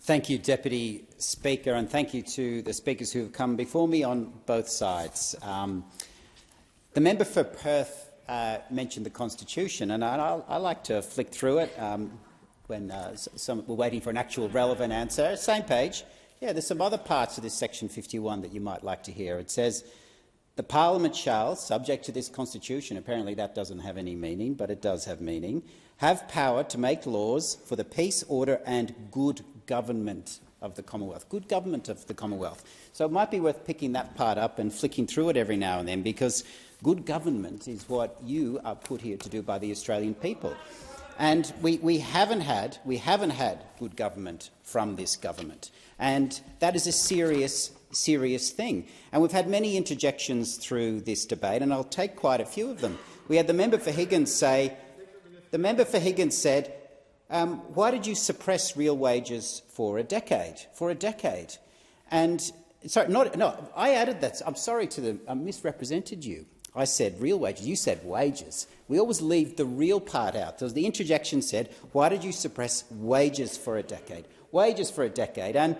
Thank you, Deputy Speaker, and thank you to the speakers who have come before me on both sides. The member for Perth mentioned the Constitution, and I like to flick through it when we're waiting for an actual relevant answer. Same page. Yeah, there's some other parts of this Section 51 that you might like to hear. It says, the Parliament shall, subject to this Constitution, apparently that doesn't have any meaning, but it does have meaning, have power to make laws for the peace, order and good government of the Commonwealth. Good government of the Commonwealth. So it might be worth picking that part up and flicking through it every now and then, because good government is what you are put here to do by the Australian people. And we haven't had good government from this government. And that is a serious thing. And we've had many interjections through this debate, and I'll take quite a few of them. We had the member for Higgins say, said, why did you suppress real wages for a decade? And I added that. I'm sorry I misrepresented you. I said real wages. You said wages. We always leave the real part out. So the interjection said, why did you suppress wages for a decade? Wages for a decade. And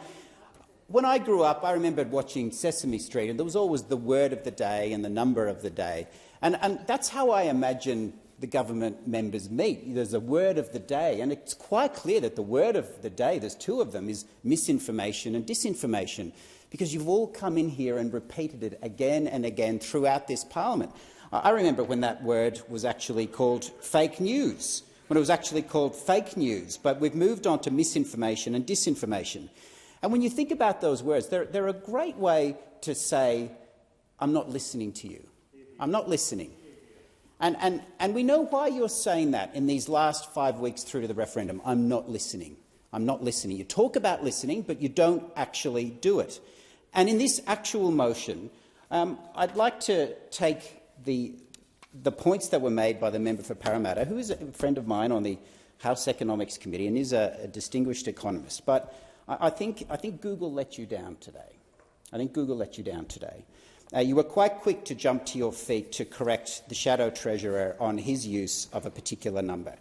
when I grew up, I remembered watching Sesame Street, and there was always the word of the day and the number of the day. And that's how I imagine the government members meet. There's a word of the day, and it's quite clear that the word of the day, there's two of them, is misinformation and disinformation, because you've all come in here and repeated it again and again throughout this parliament. I remember when that word was actually called fake news, when it was actually called fake news, but we've moved on to misinformation and disinformation. And when you think about those words, they're a great way to say, I'm not listening to you. I'm not listening. And we know why you're saying that in these last 5 weeks through to the referendum. I'm not listening. I'm not listening. You talk about listening, but you don't actually do it. And in this actual motion, I'd like to take the points that were made by the member for Parramatta, who is a friend of mine on the House Economics Committee and is a distinguished economist. But I think Google let you down today. I think Google let you down today. You were quite quick to jump to your feet to correct the Shadow Treasurer on his use of a particular number.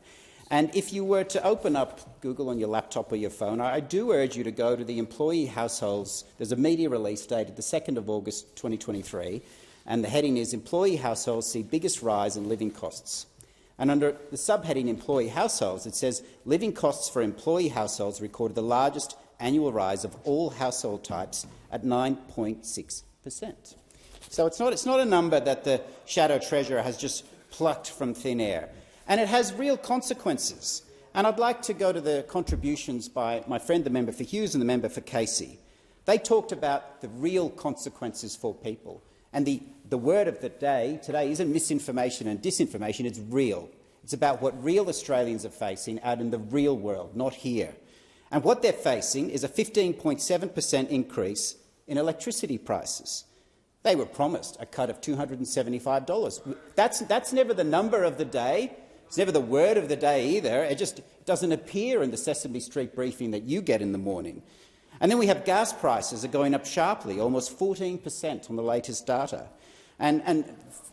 And if you were to open up Google on your laptop or your phone, I do urge you to go to the employee households. There's a media release dated the 2nd of August 2023, and the heading is Employee Households See Biggest Rise in Living Costs. And under the subheading Employee Households, it says living costs for employee households recorded the largest annual rise of all household types at 9.6%. So it's not a number that the Shadow Treasurer has just plucked from thin air. And it has real consequences. And I'd like to go to the contributions by my friend, the member for Hughes, and the member for Casey. They talked about the real consequences for people. And the word of the day today isn't misinformation and disinformation, it's real. It's about what real Australians are facing out in the real world, not here. And what they're facing is a 15.7% increase in electricity prices. They were promised a cut of $275. That's never the number of the day. It's never the word of the day either. It just doesn't appear in the Sesame Street briefing that you get in the morning. And then we have gas prices are going up sharply, almost 14% on the latest data. And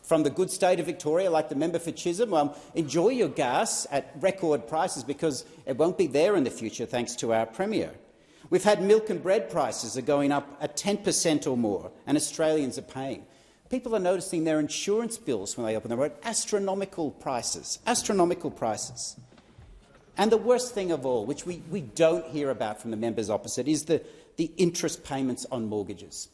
from the good state of Victoria, like the member for Chisholm, enjoy your gas at record prices because it won't be there in the future thanks to our Premier. We've had milk and bread prices are going up at 10% or more, and Australians are paying. People are noticing their insurance bills when they open the road, astronomical prices. And the worst thing of all, which we don't hear about from the members opposite, is the interest payments on mortgages.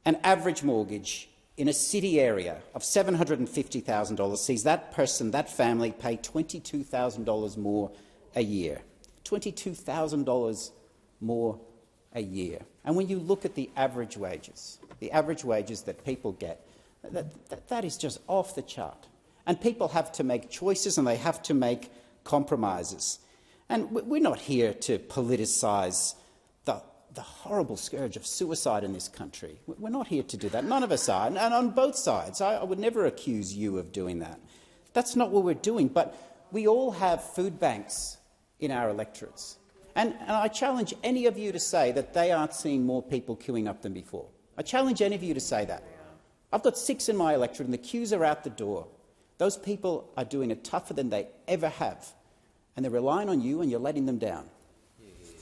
An average mortgage in a city area of $750,000 sees that person, that family, pay $22,000 more a year. $22,000 more a year. And when you look at the average wages that people get, that is just off the chart. And people have to make choices and they have to make compromises. And we're not here to politicise the horrible scourge of suicide in this country. We're not here to do that. None of us are. And on both sides, I would never accuse you of doing that. That's not what we're doing. But we all have food banks in our electorates. And I challenge any of you to say that they aren't seeing more people queuing up than before. I challenge any of you to say that. I've got 6 in my electorate and the queues are out the door. Those people are doing it tougher than they ever have. And they're relying on you and you're letting them down.